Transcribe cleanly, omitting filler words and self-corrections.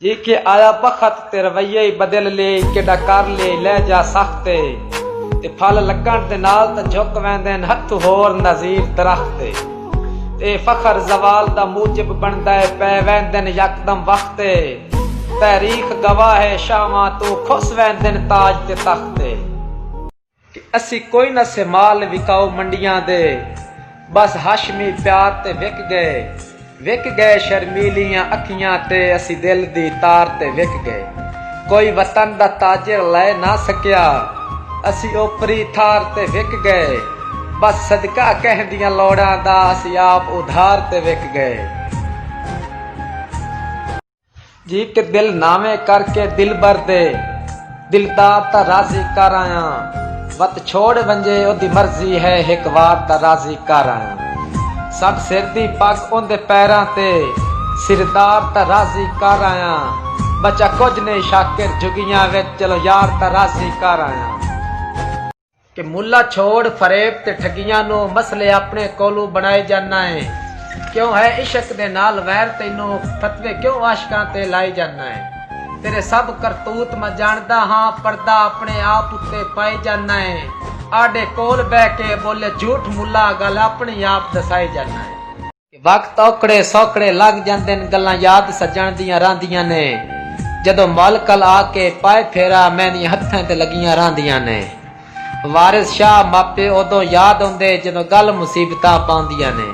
जी के आया बखत ते रवैये बदल ले केड़ा कर ले जा सख्ते ते फल लगण दे नाल ते झुक वैंदे हथ होर नज़ीर दरख्ते ते फखर जवाल दा मूजिब बनदा है पै वैंदे यकदम वक्ते तारीख गवाह है शामा तू खुस वैंदे ताज ते तख्ते कि असी कोई न से माल विकाओ मंडियां दे बस हाशमी प्यार ते विक गए शर्मीलियां अखियां ते असी दिल दी तार ते विक गए कोई वतन दा ताजिर लै ना सकिया असी ओपरी थार ते विक गए बस सदका कहदियां लोड़ां दा असी आप उधार ते विक गए जी के दिल नावे करके दिल भर दे दिलदार ता राजी कर आया वत छोड़ वंजे ओदी मर्जी है एक वार ता राजी कर आया सब सिर दी पग उनदे पैरां ते सिरदार ता राजी कर आया बचा कुछ नहीं शाकिर जुगियां विच चलो यार ता राजी कर आया कि मुल्ला छोड़ फरेब ते ठगियां नो मसले अपने कोलू बनाए जाना है क्यों है इश्क दे नाल वैर तैनू फतवे क्यों आशिकां ते लाई जाना है तेरे सब करतूत मैं जानदा हां पर्दा अपने आप उत्ते पाई जाना है आडे कोल बह के बोले झूठ मुल्ला गल अपनी आप दसाई जाना है वक्त औकड़े सौकड़े लग जांदे न गल्लां याद सजण दियां रांदियां ने जदों मलकल आके पाए फेरा मैनी हत्थां ते लगियां रांदियां ने वारिस शाह मापे उदों याद आउंदे जदों गल मुसीबतां पाउंदियां ने।